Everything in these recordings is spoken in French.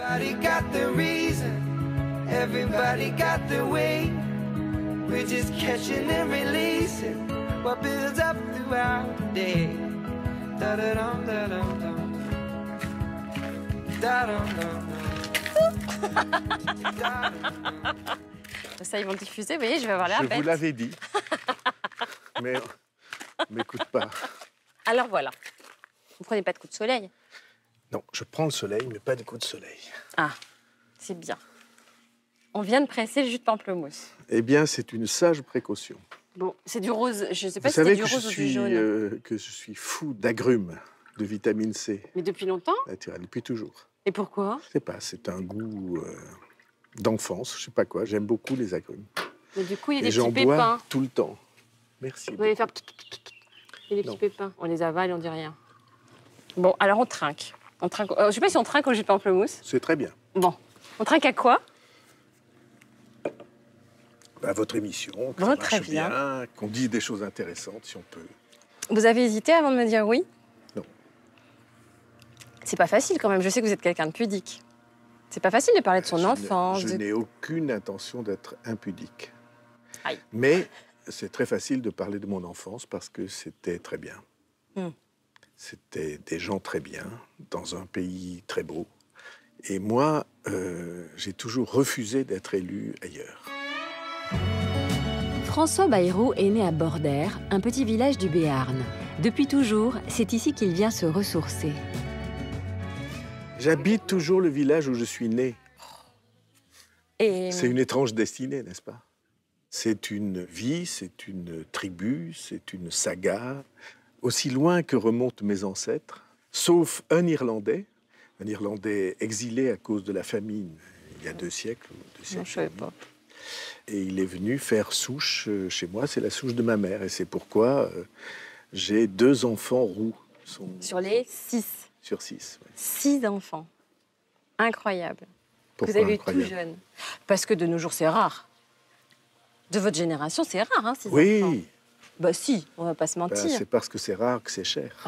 Everybody got the reason, everybody got the way. We're just catching and releasing what builds up throughout the day. Da-da-dum, da-dum, dum. Da-dum, dum, dum. Ça, ils vont diffuser, vous voyez, je vais avoir l'air bête. Je vous l'avais dit, mais on m'écoute pas. Alors voilà, vous prenez pas de coups de soleil? Non, je prends le soleil, mais pas de coups de soleil. Ah, c'est bien. On vient de presser le jus de pamplemousse. Eh bien, c'est une sage précaution. Bon, c'est du rose. Je ne sais pas Vous si c'est savez du que rose ou du jaune. que je suis fou d'agrumes, de vitamine C. Mais depuis longtemps? Naturel, depuis toujours. Et pourquoi? Je sais pas, c'est un goût d'enfance, je sais pas quoi. J'aime beaucoup les agrumes. Mais du coup, il y a Et des j'en petits bois pépins. tout le temps. Merci. Vous allez faire... Il y a des petits pépins. On les avale, on dit rien. Bon, alors on trinque. Je ne sais pas si on trinque au jus de pamplemousse. C'est très bien. Bon, on trinque à quoi? À votre émission, que Bon, ça très marche bien. bien, qu'on dise des choses intéressantes, si on peut. Vous avez hésité avant de me dire oui? Non. C'est pas facile quand même. Je sais que vous êtes quelqu'un de pudique. C'est pas facile de parler de son enfance. Je n'ai aucune intention d'être impudique. Aïe. Mais c'est très facile de parler de mon enfance parce que c'était très bien. C'était des gens très bien, dans un pays très beau. Et moi, j'ai toujours refusé d'être élu ailleurs. François Bayrou est né à Bordère, un petit village du Béarn. Depuis toujours, c'est ici qu'il vient se ressourcer. J'habite toujours le village où je suis né. Et... C'est une étrange destinée, n'est-ce pas? C'est une vie, c'est une tribu, c'est une saga, aussi loin que remontent mes ancêtres, sauf un Irlandais exilé à cause de la famine il y a 2 siècles. Non, je savais pas. Et il est venu faire souche chez moi, c'est la souche de ma mère. Et c'est pourquoi j'ai 2 enfants roux. Sur les 6. Sur 6. Ouais. 6 enfants. Incroyable. Pourquoi vous avez eu incroyable? tout jeune. Parce que de nos jours, c'est rare. De votre génération, c'est rare, hein, 6 enfants. Oui. Bah si, on va pas se mentir. C'est parce que c'est rare que c'est cher.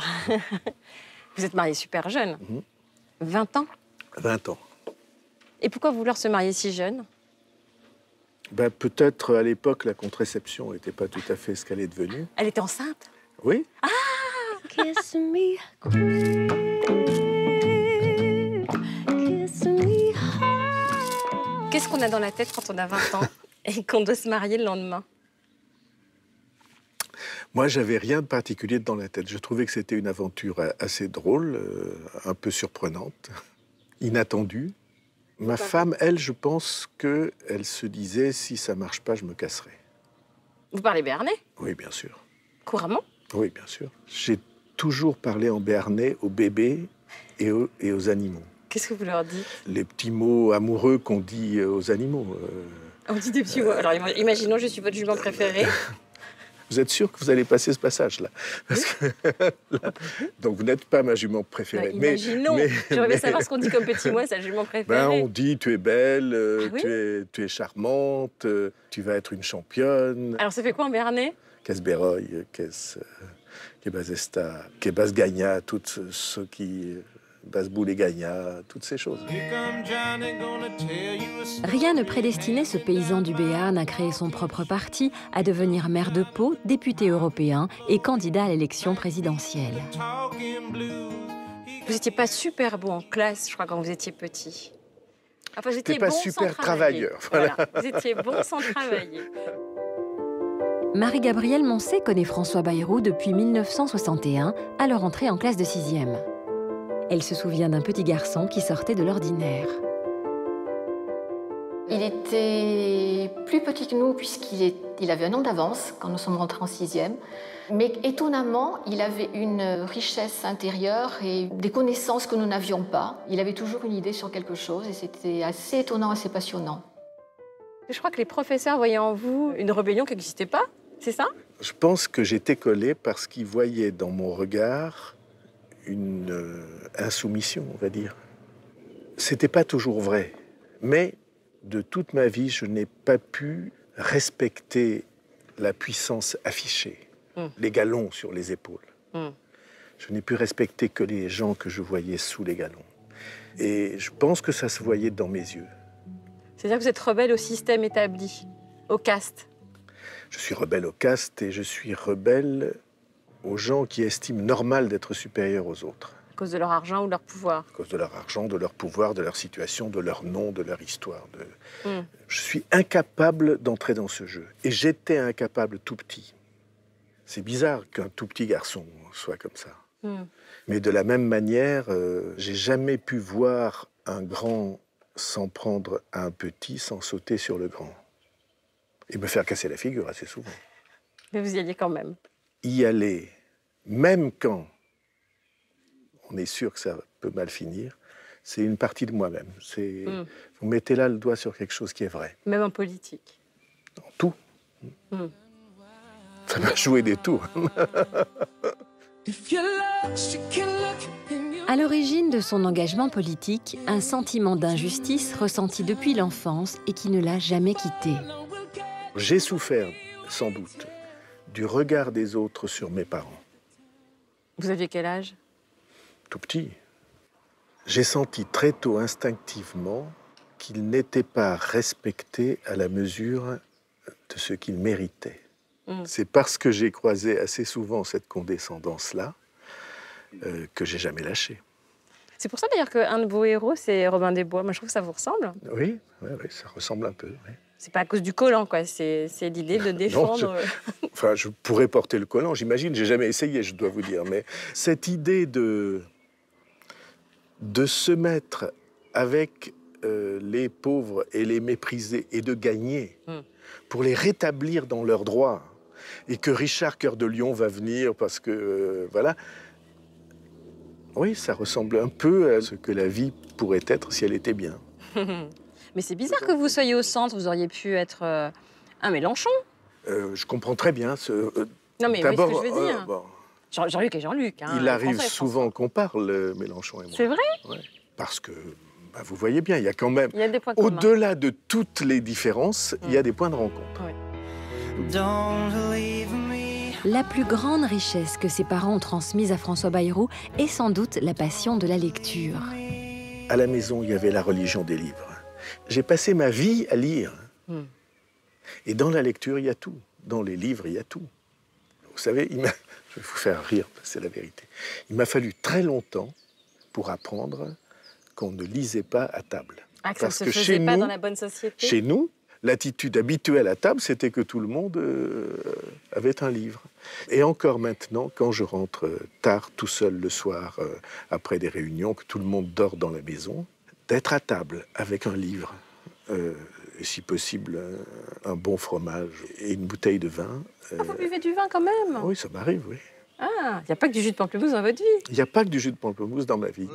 Vous êtes marié super jeune. 20 ans. 20 ans. Et pourquoi vouloir se marier si jeune? Ben, peut-être à l'époque, la contraception n'était pas tout à fait ce qu'elle est devenue. Elle était enceinte? Oui. Ah. Kiss me, kiss me hard. Qu'est-ce qu'on a dans la tête quand on a 20 ans et qu'on doit se marier le lendemain? Moi, j'avais rien de particulier dans la tête. Je trouvais que c'était une aventure assez drôle, un peu surprenante, inattendue. Ma femme, elle, je pense qu'elle se disait, si ça marche pas, je me casserai. Vous parlez béarnais? Oui, bien sûr. Couramment? Oui, bien sûr. J'ai toujours parlé en béarnais aux bébés et aux animaux. Qu'est-ce que vous leur dites? Les petits mots amoureux qu'on dit aux animaux. On dit des petits mots. Alors, imaginons, je suis votre jument préférée. Vous êtes sûr que vous allez passer ce passage-là? Parce que, là, donc, vous n'êtes pas ma jument préférée. Bah, imaginons. J'aimerais bien savoir ce qu'on dit comme petit mot à sa jument préférée. Ben, on dit, tu es belle, Ah oui? tu es charmante, tu vas être une championne. Alors, ça fait quoi en béarnais? Qu'est-ce Beroy, qu'est-ce Esta, qu'est Bas Gagna, tout ce qui... Bas Boule et Gagna, toutes ces choses. Rien ne prédestinait ce paysan du Béarn à créer son propre parti, à devenir maire de Pau, député européen et candidat à l'élection présidentielle. Vous n'étiez pas super bon en classe, je crois, quand vous étiez petit. Enfin, vous étiez pas bon super sans travailler. travailleur. Voilà. Vous étiez bon sans travailler. Marie-Gabrielle Moncey connaît François Bayrou depuis 1961, à leur entrée en classe de 6e. Elle se souvient d'un petit garçon qui sortait de l'ordinaire. Il était plus petit que nous puisqu'il avait un an d'avance quand nous sommes rentrés en 6e. Mais étonnamment, il avait une richesse intérieure et des connaissances que nous n'avions pas. Il avait toujours une idée sur quelque chose et c'était assez étonnant, assez passionnant. Je crois que les professeurs voyaient en vous une rébellion qui n'existait pas, c'est ça? Je pense que j'étais collé parce qu'ils voyaient dans mon regard une insoumission, on va dire. C'était pas toujours vrai, mais de toute ma vie, je n'ai pas pu respecter la puissance affichée, les galons sur les épaules. Je n'ai pu respecter que les gens que je voyais sous les galons. Et je pense que ça se voyait dans mes yeux. C'est-à-dire que vous êtes rebelle au système établi, au caste. Je suis rebelle au caste et je suis rebelle aux gens qui estiment normal d'être supérieurs aux autres. À cause de leur argent ou de leur pouvoir. À cause de leur argent, de leur pouvoir, de leur situation, de leur nom, de leur histoire. Je suis incapable d'entrer dans ce jeu. Et j'étais incapable tout petit. C'est bizarre qu'un tout petit garçon soit comme ça. Mais de la même manière, j'ai jamais pu voir un grand s'en prendre à un petit sans sauter sur le grand. Et me faire casser la figure assez souvent. Mais vous y alliez quand même. Y aller, même quand on est sûr que ça peut mal finir, c'est une partie de moi-même. Vous mettez là le doigt sur quelque chose qui est vrai. Même en politique. En tout. Ça m'a joué des tours. À l'origine de son engagement politique, un sentiment d'injustice ressenti depuis l'enfance et qui ne l'a jamais quitté. J'ai souffert, sans doute, du regard des autres sur mes parents. Vous aviez quel âge? Tout petit. J'ai senti très tôt, instinctivement, qu'ils n'étaient pas respectés à la mesure de ce qu'ils méritaient. C'est parce que j'ai croisé assez souvent cette condescendance-là que j'ai jamais lâché. C'est pour ça d'ailleurs qu'un de vos héros, c'est Robin des Bois. Moi, je trouve que ça vous ressemble. Oui, ça ressemble un peu. Oui. C'est pas à cause du collant, quoi. C'est l'idée de défendre. Non, enfin, je pourrais porter le collant, j'imagine. J'ai jamais essayé, je dois vous dire. Mais cette idée de se mettre avec les pauvres et les mépriser et de gagner pour les rétablir dans leurs droits. Et que Richard Cœur de Lion va venir parce que, voilà. Oui, ça ressemble un peu à ce que la vie pourrait être si elle était bien. Mais c'est bizarre que vous soyez au centre. Vous auriez pu être un Mélenchon. Je comprends très bien. Non, mais oui, ce que je veux dire. Bon, Jean-Luc et Jean-Luc. Hein, il arrive François souvent qu'on parle, Mélenchon et moi. C'est vrai? Ouais. Parce que, vous voyez bien, il y a quand même... Il y a des points communs. Au-delà de toutes les différences, il y a des points de rencontre. Ouais. La plus grande richesse que ses parents ont transmise à François Bayrou est sans doute la passion de la lecture. À la maison, il y avait la religion des livres. J'ai passé ma vie à lire. Et dans la lecture, il y a tout. Dans les livres, il y a tout. Vous savez, je vais vous faire rire, c'est la vérité. Il m'a fallu très longtemps pour apprendre qu'on ne lisait pas à table. Ah, que ça ne se faisait pas dans la bonne société. Chez nous, l'attitude habituelle à table, c'était que tout le monde avait un livre. Et encore maintenant, quand je rentre tard, tout seul le soir, après des réunions, que tout le monde dort dans la maison, d'être à table avec un livre, et si possible un bon fromage et une bouteille de vin. Vous buvez du vin quand même? Oui, ça m'arrive, oui. Ah, il n'y a pas que du jus de pamplemousse dans votre vie? Il n'y a pas que du jus de pamplemousse dans ma vie.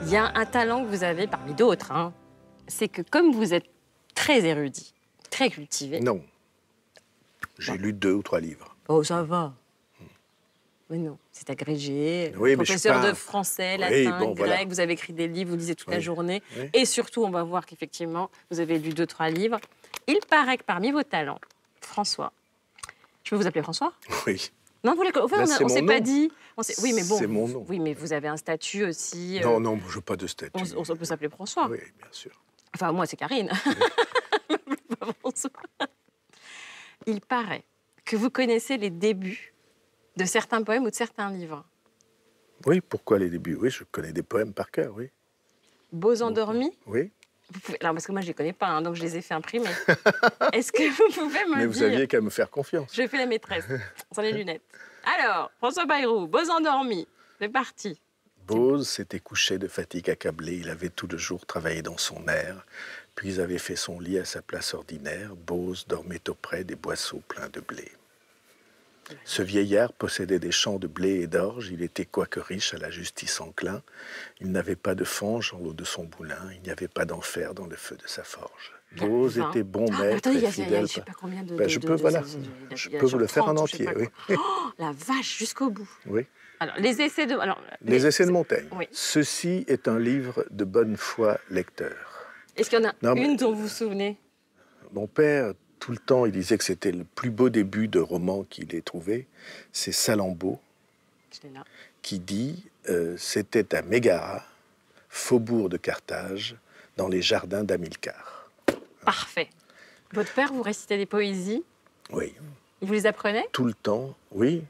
Il y a un talent que vous avez parmi d'autres, hein. C'est que comme vous êtes très érudit, très cultivé... Non. J'ai lu 2 ou 3 livres. Oh, ça va. Mais non, c'est agrégé, oui, professeur pas... de français, latin, grec, voilà. vous avez écrit des livres, vous lisez toute la journée. Oui. Et surtout, on va voir qu'effectivement, vous avez lu 2-3 livres. Il paraît que parmi vos talents, François, je peux vous appeler François? Oui. Non, vous enfin, on ne s'est pas dit. Oui, mais bon. C'est mon nom. Oui, mais vous avez un statut aussi. Non, je n'ai pas de statut. On peut s'appeler François. Oui, bien sûr. Enfin, moi, c'est Karine. Pas François. Il paraît que vous connaissez les débuts de certains poèmes ou de certains livres. Oui, pourquoi les débuts? Oui, je connais des poèmes par cœur, oui. Beaux endormis? Oui. Vous pouvez... Alors, parce que moi, je ne les connais pas, hein, donc je les ai fait imprimer. Est-ce que vous pouvez me dire... Mais vous aviez qu'à me faire confiance. Je fais la maîtresse, sans les lunettes. Alors, François Bayrou, Beaux endormis, c'est parti. Bose s'était couché de fatigue accablé. Il avait tout le jour travaillé dans son air, puis avait fait son lit à sa place ordinaire. Bose dormait auprès des boisseaux pleins de blé. Ce vieillard possédait des champs de blé et d'orge. Il était quoique riche à la justice enclin. Il n'avait pas de fange en l'eau de son moulin. Il n'y avait pas d'enfer dans le feu de sa forge. Bose était bon maître et fidèle. Je sais pas combien de... Je peux vous le faire en entier, oui. Oh, la vache, jusqu'au bout. Oui. Alors, les essais de... Alors, les essais de Montaigne. Oui. Ceci est un livre de bonne foi lecteur. Est-ce qu'il y en a une dont vous vous souvenez? Mon père, tout le temps, il disait que c'était le plus beau début de roman qu'il ait trouvé. C'est Salammbô qui dit c'était à Mégara, faubourg de Carthage, dans les jardins d'Hamilcar. Parfait. Votre père vous récitait des poésies? Oui. Il vous les apprenait? Tout le temps, oui.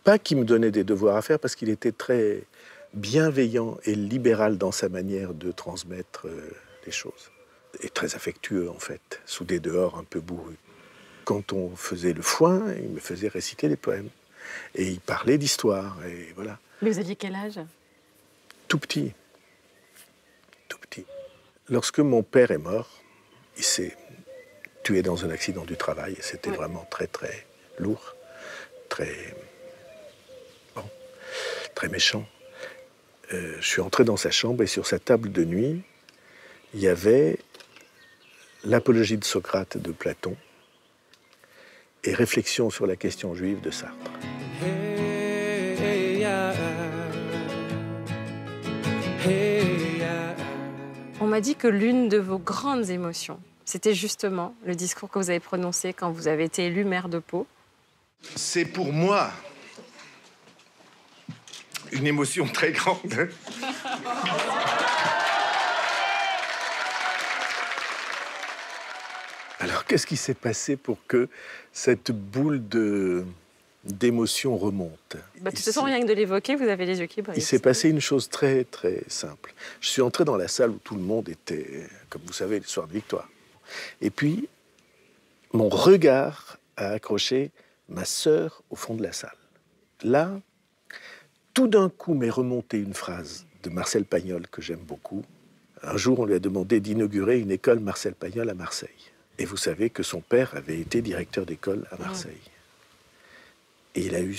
Pas qu'il me donnait des devoirs à faire, parce qu'il était très bienveillant et libéral dans sa manière de transmettre les choses. Et très affectueux, en fait, sous des dehors un peu bourrus. Quand on faisait le foin, il me faisait réciter des poèmes. Et il parlait d'histoire, et voilà. Mais vous aviez quel âge? Tout petit. Tout petit. Lorsque mon père est mort, il s'est tué dans un accident du travail. C'était vraiment très, très lourd, très méchant. Je suis entré dans sa chambre et sur sa table de nuit, il y avait l'Apologie de Socrate de Platon et Réflexions sur la question juive de Sartre. On m'a dit que l'une de vos grandes émotions, c'était justement le discours que vous avez prononcé quand vous avez été élu maire de Pau. C'est pour moi une émotion très grande. Alors, qu'est-ce qui s'est passé pour que cette boule d'émotion remonte? De toute façon, rien que de l'évoquer, vous avez les yeux qui brillent. Il s'est passé une chose très, très simple. Je suis entré dans la salle où tout le monde était, comme vous savez, le soir de victoire. Et puis, mon regard a accroché ma sœur au fond de la salle. Là, tout d'un coup m'est remontée une phrase de Marcel Pagnol que j'aime beaucoup. Un jour, on lui a demandé d'inaugurer une école Marcel Pagnol à Marseille. Et vous savez que son père avait été directeur d'école à Marseille. Et il a eu,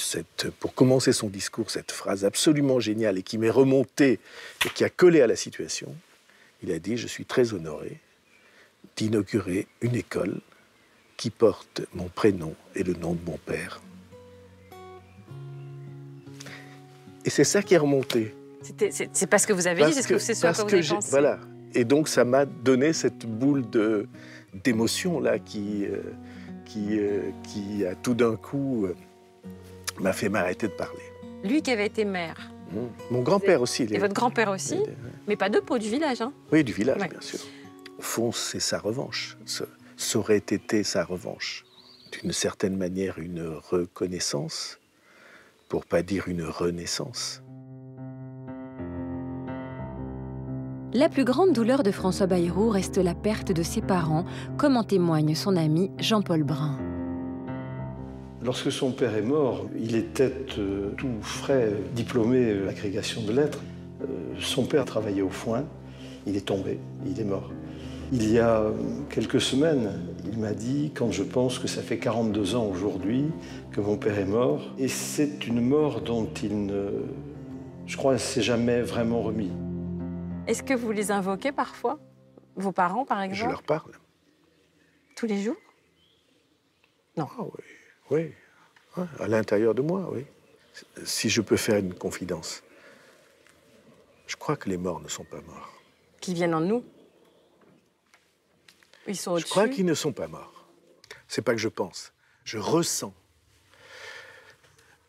pour commencer son discours, cette phrase absolument géniale et qui m'est remontée et qui a collé à la situation. Il a dit « Je suis très honoré d'inaugurer une école qui porte mon prénom et le nom de mon père. » Et c'est ça qui est remonté. C'est parce que vous avez dit, c'est ce à quoi vous avez pensé. Voilà. Et donc, ça m'a donné cette boule d'émotion là qui a tout d'un coup m'a fait m'arrêter de parler. Lui qui avait été maire. Mon grand-père aussi. Et votre grand-père aussi, mais pas de Pau, du village. Hein. Oui, du village, bien sûr. Au fond, c'est sa revanche. Ça aurait été sa revanche. D'une certaine manière, une reconnaissance, pour pas dire une renaissance. La plus grande douleur de François Bayrou reste la perte de ses parents, comme en témoigne son ami Jean-Paul Brun. Lorsque son père est mort, il était tout frais, diplômé de l'agrégation de lettres. Son père travaillait au foin, il est tombé, il est mort. Il y a quelques semaines, il m'a dit, quand je pense que ça fait 42 ans aujourd'hui que mon père est mort, et c'est une mort dont il ne, je crois, s'est jamais vraiment remis. Est-ce que vous les invoquez parfois? Vos parents, par exemple? Je leur parle. Tous les jours? Non. Ah oui, oui. À l'intérieur de moi, oui. Si je peux faire une confidence, je crois que les morts ne sont pas morts. Qu'ils viennent en nous? Ils sont au-dessus? Je crois qu'ils ne sont pas morts. C'est pas que je pense. Je ressens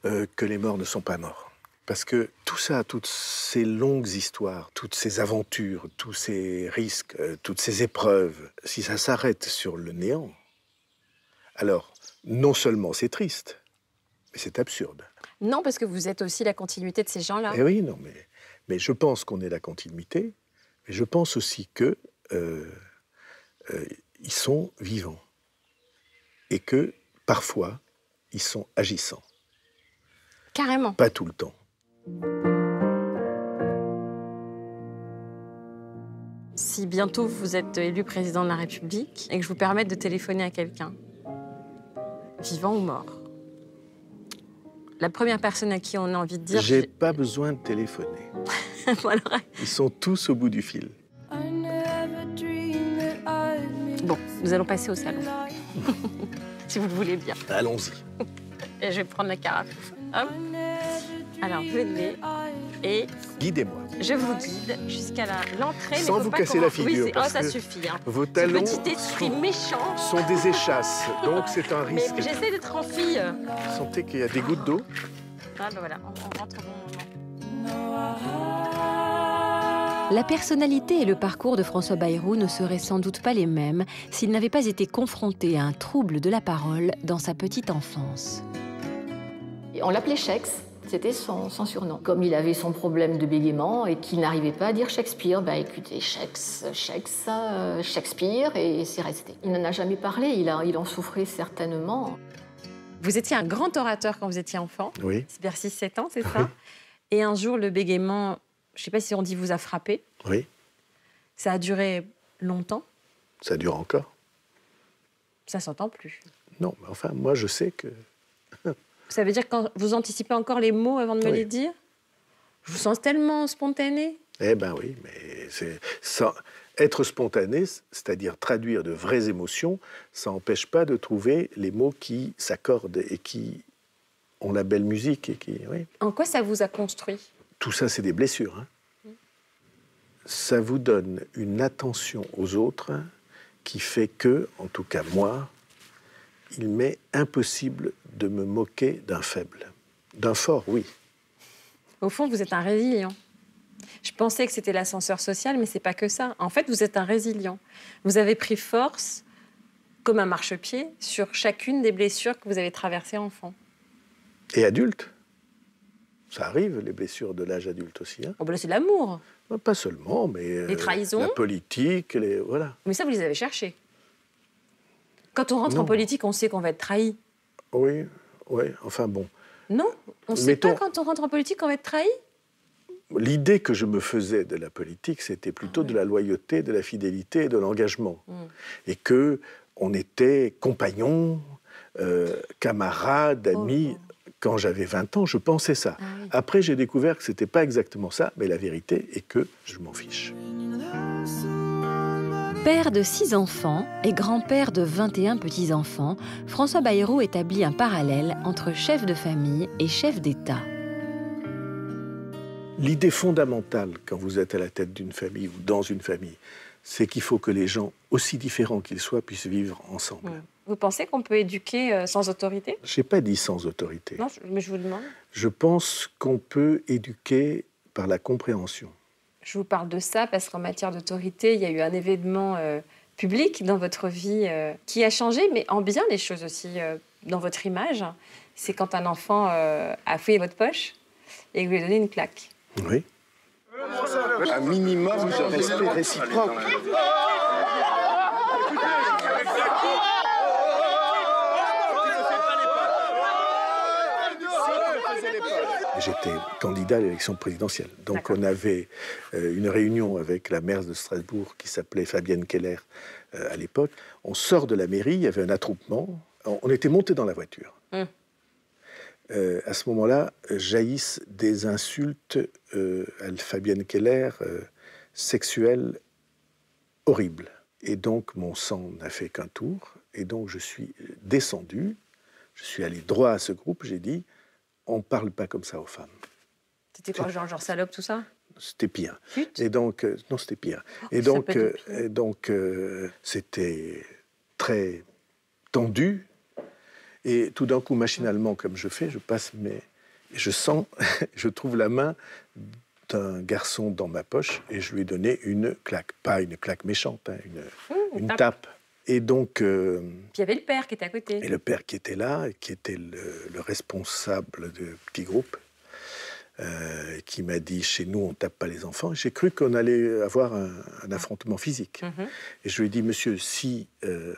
que les morts ne sont pas morts. Parce que tout ça, toutes ces longues histoires, toutes ces aventures, tous ces risques, toutes ces épreuves, si ça s'arrête sur le néant, alors non seulement c'est triste, mais c'est absurde. Non, parce que vous êtes aussi la continuité de ces gens-là. Eh oui, non, mais je pense qu'on est la continuité, mais je pense aussi que ils sont vivants et que parfois ils sont agissants. Carrément. Pas tout le temps. Si bientôt vous êtes élu président de la République et que je vous permette de téléphoner à quelqu'un, vivant ou mort, la première personne à qui on a envie de dire... J'ai pas besoin de téléphoner. Bon, alors... Ils sont tous au bout du fil. Bon, nous allons passer au salon. Si vous le voulez bien. Allons-y. Et je vais prendre la carafe. Hop. Alors, venez. Et guidez-moi. je vous guide jusqu'à l'entrée. Sans vous casser la figure, Oui, parce ça que suffit. Hein. Vos Ce talons petit esprit méchant. sont des échasses, donc c'est un Mais risque. j'essaie d'être en fille. Sentez qu'il y a des gouttes d'eau. Ah, ben voilà, on rentre au bon moment. La personnalité et le parcours de François Bayrou ne seraient sans doute pas les mêmes s'il n'avait pas été confronté à un trouble de la parole dans sa petite enfance. Et on l'appelait Shex, c'était son surnom. Comme il avait son problème de bégaiement et qu'il n'arrivait pas à dire Shakespeare, ben écoutez, Shakespeare, et c'est resté. Il n'en a jamais parlé, il en souffrait certainement. Vous étiez un grand orateur quand vous étiez enfant. Oui. C'est vers 6-7 ans, c'est ça? Et un jour, le bégaiement, je ne sais pas si on dit vous a frappé. Oui, Ça a duré longtemps. ça dure encore. Ça s'entend plus. Non, mais enfin, moi, je sais que... Ça veut dire que quand vous anticipez encore les mots avant de me Oui. les dire? Je vous sens tellement spontané. Eh ben oui, mais être spontané, c'est-à-dire traduire de vraies émotions, ça n'empêche pas de trouver les mots qui s'accordent et qui ont la belle musique. Et qui, oui. En quoi ça vous a construit? Tout ça, c'est des blessures. Hein. Ça vous donne une attention aux autres qui fait que, en tout cas moi, il m'est impossible de me moquer d'un faible. D'un fort, oui. Au fond, vous êtes un résilient. Je pensais que c'était l'ascenseur social, mais c'est pas que ça. En fait, vous êtes un résilient. Vous avez pris force, comme un marchepied, sur chacune des blessures que vous avez traversées enfant. Et adulte, ça arrive, les blessures de l'âge adulte aussi. Hein. Oh, ben là, c'est l'amour. Pas seulement, mais Les trahisons. la politique, voilà. Mais ça, vous les avez cherchés. Quand on rentre en Non. politique, on sait qu'on va être trahi. Oui, oui, enfin bon. Non, on ne sait Mettons- pas quand on rentre en politique qu'on va être trahi. L'idée que je me faisais de la politique, c'était plutôt de la loyauté, de la fidélité et de l'engagement. Et que on était compagnons, camarades, amis. Quand j'avais 20 ans, je pensais ça. Ah oui. Après, j'ai découvert que ce n'était pas exactement ça, mais la vérité est que je m'en fiche. Père de 6 enfants et grand-père de 21 petits-enfants, François Bayrou établit un parallèle entre chef de famille et chef d'État. L'idée fondamentale, quand vous êtes à la tête d'une famille ou dans une famille, c'est qu'il faut que les gens, aussi différents qu'ils soient, puissent vivre ensemble. Vous pensez qu'on peut éduquer sans autorité? Je n'ai pas dit sans autorité. Non, mais je vous demande. Je pense qu'on peut éduquer par la compréhension. Je vous parle de ça parce qu'en matière d'autorité, il y a eu un événement public dans votre vie qui a changé, mais en bien les choses aussi dans votre image. C'est quand un enfant a fouillé votre poche et que vous lui avez donné une claque. Oui. Un minimum de respect réciproque. J'étais candidat à l'élection présidentielle. Donc D'accord. on avait une réunion avec la maire de Strasbourg qui s'appelait Fabienne Keller à l'époque. On sort de la mairie, il y avait un attroupement. On était montés dans la voiture. À ce moment-là, jaillissent des insultes à Fabienne Keller sexuelles horribles. Et donc mon sang n'a fait qu'un tour. Et donc je suis descendu. Je suis allé droit à ce groupe. J'ai dit: on ne parle pas comme ça aux femmes. C'était quoi, genre salope, tout ça? C'était pire. Pute? Et donc, non, c'était pire. Et ça donc, peut être pire. C'était très tendu. Et tout d'un coup, machinalement, comme je fais, je passe mes... Je sens, je trouve la main d'un garçon dans ma poche et je lui ai donné une claque. Pas une claque méchante, hein, une tape. Et donc... Puis il y avait le père qui était à côté. Et le père qui était là, qui était le responsable de petit groupe, qui m'a dit: chez nous, on ne tape pas les enfants. J'ai cru qu'on allait avoir un affrontement physique. Et je lui ai dit: monsieur, si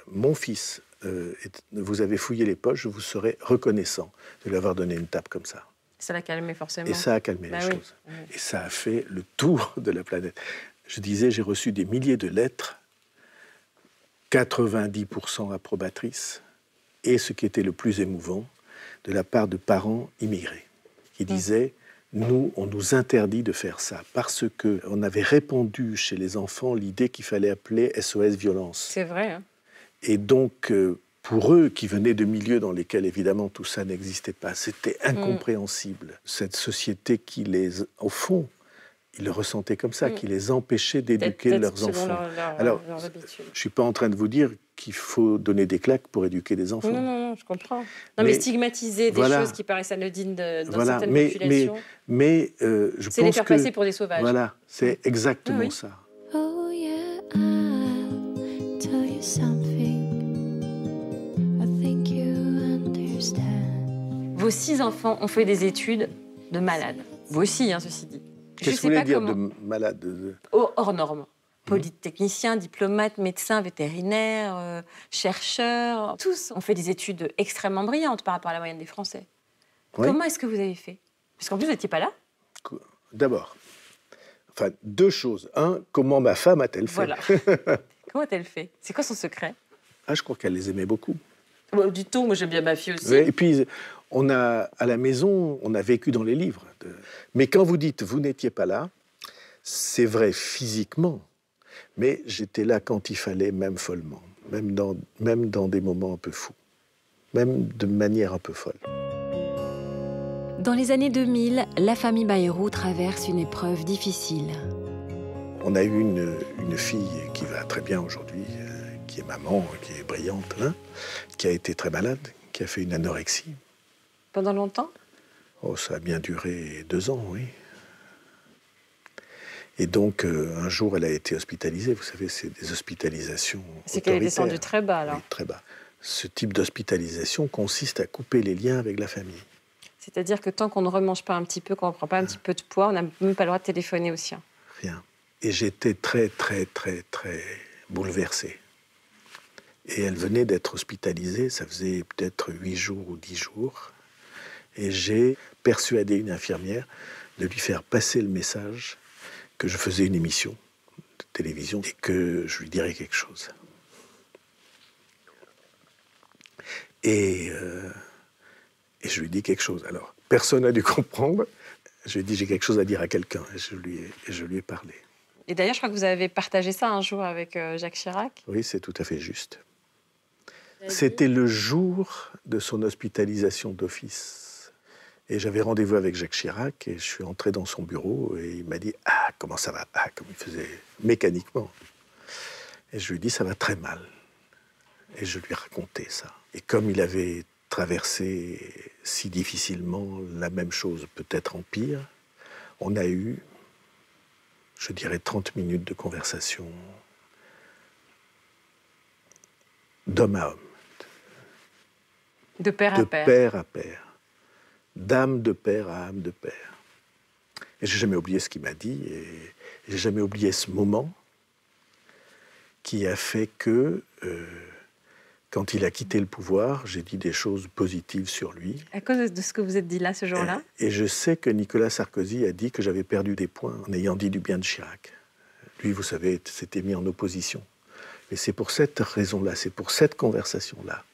mon fils, vous avez fouillé les poches, je vous serais reconnaissant de lui avoir donné une tape comme ça. Ça l'a calmé forcément. Et ça a calmé les choses. Et ça a fait le tour de la planète. Je disais, j'ai reçu des milliers de lettres, 90% approbatrices, et ce qui était le plus émouvant, de la part de parents immigrés, qui disaient: nous, on nous interdit de faire ça, parce qu'on avait répandu chez les enfants l'idée qu'il fallait appeler SOS violence. C'est vrai. Hein. Et donc, Pour eux, qui venaient de milieux dans lesquels, évidemment, tout ça n'existait pas, c'était incompréhensible. Cette société qui les, au fond, ils le ressentaient comme ça, qui les empêchait d'éduquer leurs enfants. Alors, je ne suis pas en train de vous dire qu'il faut donner des claques pour éduquer des enfants. Non, je comprends. Non, mais stigmatiser des choses qui paraissent anodines dans certaines populations, je pense c'est les faire passer pour des sauvages. Voilà, c'est exactement ça. Oh yeah, I'll tell you something. I think you understand. Vos 6 enfants ont fait des études de malades. Vous aussi, ceci dit. Qu'est-ce que vous voulez dire de malade Hors normes. Polytechnicien, diplomate, médecin, vétérinaire, chercheur. Tous ont fait des études extrêmement brillantes par rapport à la moyenne des Français. Oui. Comment est-ce que vous avez fait? Parce qu'en plus, vous n'étiez pas là. D'abord, 2 choses. 1, comment ma femme a-t-elle fait? Voilà. Comment a-t-elle fait? C'est quoi son secret? Je crois qu'elle les aimait beaucoup. Du tout, moi j'aime bien ma fille aussi. Oui, et puis, à la maison, on a vécu dans les livres. Mais quand vous dites « vous n'étiez pas là », c'est vrai physiquement, mais j'étais là quand il fallait, même follement, même dans des moments un peu fous, même de manière un peu folle. Dans les années 2000, la famille Bayrou traverse une épreuve difficile. On a eu une fille qui va très bien aujourd'hui, qui est maman, qui est brillante, qui a été très malade, qui a fait une anorexie. Pendant longtemps? Ça a bien duré 2 ans, oui. Et donc, un jour, elle a été hospitalisée. Vous savez, c'est des hospitalisations C'est qu'elle est descendue très bas, alors. Oui, très bas. Ce type d'hospitalisation consiste à couper les liens avec la famille. C'est-à-dire que tant qu'on ne remange pas un petit peu, qu'on ne prend pas un petit peu de poids, on n'a même pas le droit de téléphoner au sien. Rien. Et j'étais très, très, très, très bouleversé. Et elle venait d'être hospitalisée, ça faisait peut-être 8 jours ou 10 jours. Et j'ai persuadé une infirmière de lui faire passer le message que je faisais une émission de télévision et que je lui dirais quelque chose. Et je lui dis quelque chose. Alors, personne n'a dû comprendre. Je lui ai dit, j'ai quelque chose à dire à quelqu'un. Et je lui ai parlé. Et d'ailleurs, je crois que vous avez partagé ça un jour avec Jacques Chirac. Oui, c'est tout à fait juste. C'était le jour de son hospitalisation d'office. Et j'avais rendez-vous avec Jacques Chirac et je suis entré dans son bureau et il m'a dit « Ah, comment ça va ?» comme il faisait mécaniquement. Et je lui ai dit « Ça va très mal. » Et je lui ai raconté ça. Et comme il avait traversé si difficilement la même chose, peut-être en pire, on a eu, je dirais, 30 minutes de conversation d'homme à homme. De père à père. De père à père. D'âme de père à âme de père. Et j'ai jamais oublié ce qu'il m'a dit, et j'ai jamais oublié ce moment qui a fait que, quand il a quitté le pouvoir, j'ai dit des choses positives sur lui. À cause de ce que vous êtes dit là, ce jour-là? Et je sais que Nicolas Sarkozy a dit que j'avais perdu des points en ayant dit du bien de Chirac. Lui, vous savez, s'était mis en opposition. Et c'est pour cette raison-là, c'est pour cette conversation-là.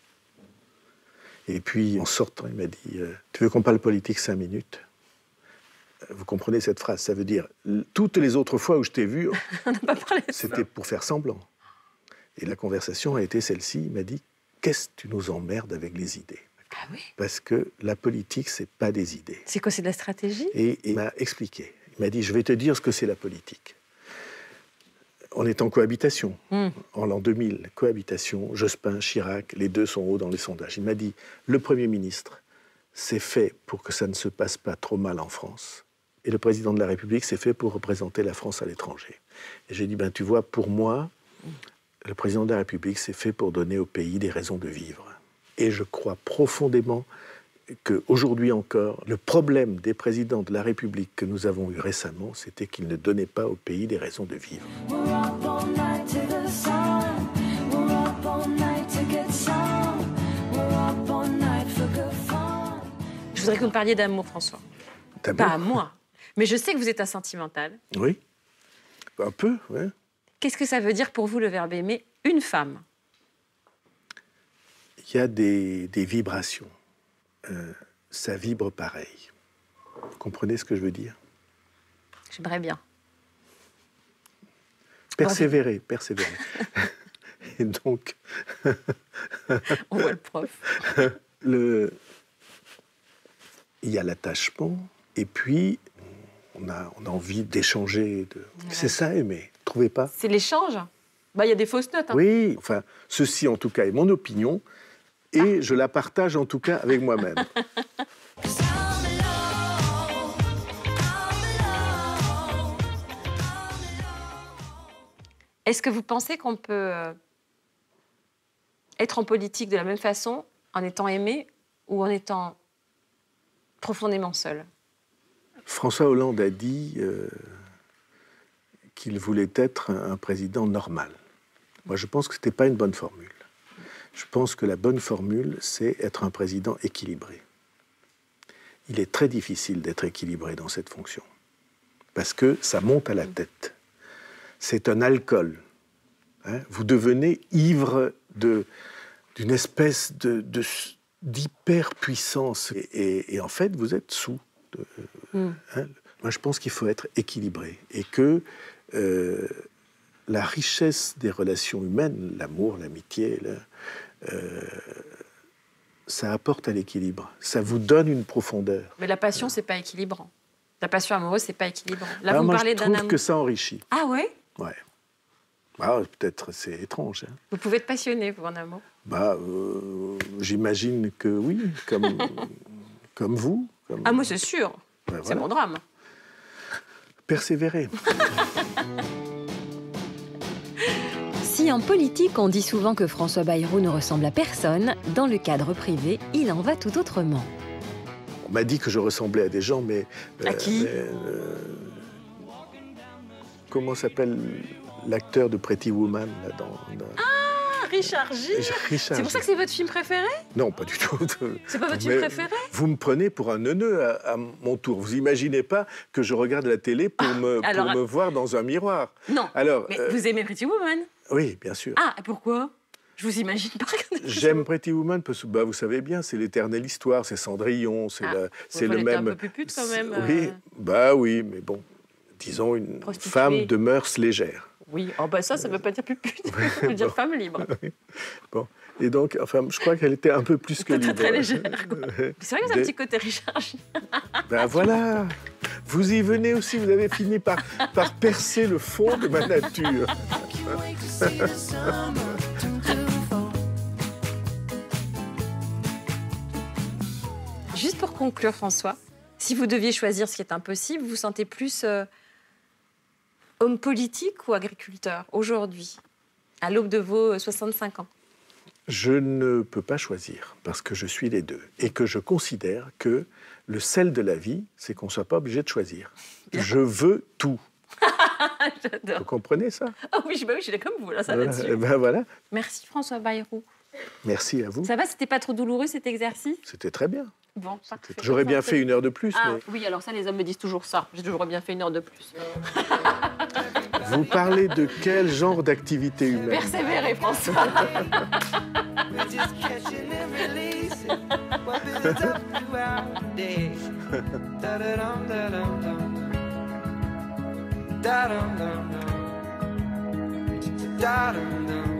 Et puis, en sortant, il m'a dit « Tu veux qu'on parle politique 5 minutes ?» Vous comprenez cette phrase? Ça veut dire, toutes les autres fois où je t'ai vu, c'était pour faire semblant. Et la conversation a été celle-ci. Il m'a dit « Qu'est-ce que tu nous emmerdes avec les idées ?» Ah oui? Parce que la politique, c'est pas des idées. C'est quoi, c'est de la stratégie? Et il m'a expliqué. Il m'a dit « Je vais te dire ce que c'est la politique. » On est en cohabitation, en l'an 2000, cohabitation, Jospin, Chirac, les deux sont hauts dans les sondages. Il m'a dit, le Premier ministre, c'est fait pour que ça ne se passe pas trop mal en France. Et le président de la République, c'est fait pour représenter la France à l'étranger. Et j'ai dit, tu vois, pour moi, le président de la République, c'est fait pour donner au pays des raisons de vivre. Et je crois profondément qu'aujourd'hui encore, le problème des présidents de la République que nous avons eu récemment, c'était qu'ils ne donnaient pas au pays des raisons de vivre. Je voudrais que vous me parliez d'amour, François. D'amour? Pas à moi, mais je sais que vous êtes un sentimental. Oui, un peu, oui. Qu'est-ce que ça veut dire pour vous, le verbe aimer une femme? Il y a des vibrations. Ça vibre pareil. Vous comprenez ce que je veux dire? J'aimerais bien. Persévérer, persévérer. Et donc, On voit le prof. il y a l'attachement, et puis on a envie d'échanger. C'est ça, aimer, trouvez pas? C'est l'échange. Bah, il y a des fausses notes. Hein. Oui, enfin, ceci en tout cas est mon opinion, et je la partage en tout cas avec moi-même. Est-ce que vous pensez qu'on peut être en politique de la même façon en étant aimé ou en étant profondément seul? François Hollande a dit qu'il voulait être un président normal. Moi, je pense que ce n'était pas une bonne formule. Je pense que la bonne formule, c'est être un président équilibré. Il est très difficile d'être équilibré dans cette fonction, parce que ça monte à la tête. C'est un alcool. Hein? Vous devenez ivre d'une espèce d'hyper-puissance. Et en fait, vous êtes sous. Hein? Moi, je pense qu'il faut être équilibré. Et que la richesse des relations humaines, l'amour, l'amitié, ça apporte à l'équilibre. Ça vous donne une profondeur. Mais la passion, c'est pas équilibrant. La passion amoureuse, c'est pas équilibrant. Là, vous moi, parlez d'un je trouve amour. que ça enrichit. Ah ouais? Ouais. Ah, peut-être c'est étrange. Hein. Vous pouvez être passionné, vous, en amour? J'imagine que oui, comme vous. Ah, moi, c'est sûr. Ben, c'est mon drame. Persévérer. Si en politique on dit souvent que François Bayrou ne ressemble à personne, dans le cadre privé, il en va tout autrement. On m'a dit que je ressemblais à des gens, mais... À qui? Comment s'appelle l'acteur de Pretty Woman là, Ah, Richard Gere. Richard C'est pour ça que c'est votre film préféré? Non, pas du tout. C'est pas votre film préféré? Vous me prenez pour un neuneu à mon tour. Vous imaginez pas que je regarde la télé pour me voir dans un miroir. Non, alors, mais vous aimez Pretty Woman? Oui, bien sûr. Ah, pourquoi? Je vous imagine pas regarder. J'aime Pretty Woman parce que vous savez bien, c'est l'éternelle histoire, c'est Cendrillon, c'est le même... un peu pupute quand même. Oui, oui, mais bon, disons une femme de mœurs légères. Oui, ça veut pas dire pupute, ça veut dire femme libre. Bon, et donc, enfin, je crois qu'elle était un peu plus que libre. Très légère. C'est vrai que c'est un petit côté Richard Gere. Ben voilà, vous y venez aussi, vous avez fini par percer le fond de ma nature. Juste pour conclure, François, si vous deviez choisir ce qui est impossible, vous vous sentez plus homme politique ou agriculteur aujourd'hui, à l'aube de vos 65 ans? Je ne peux pas choisir parce que je suis les deux et que je considère que le sel de la vie, c'est qu'on ne soit pas obligé de choisir. Je veux tout. J'adore. Vous comprenez ça? Ah oui, je suis d'accord comme vous, là, ça là-dessus. Ben voilà. Merci François Bayrou. Merci à vous. Ça va, c'était pas trop douloureux cet exercice? C'était très bien. Bon, parfait. J'aurais bien fait 1 heure de plus. Ah mais... oui, alors ça, les hommes me disent toujours ça. J'ai toujours bien fait 1 heure de plus. Vous parlez de quel genre d'activité humaine? Persévérer, François. We're just catching and releasing what builds up throughout the day. Da-da-dum, da-dum-dum. Da-dum-dum-dum. Da-dum-dum.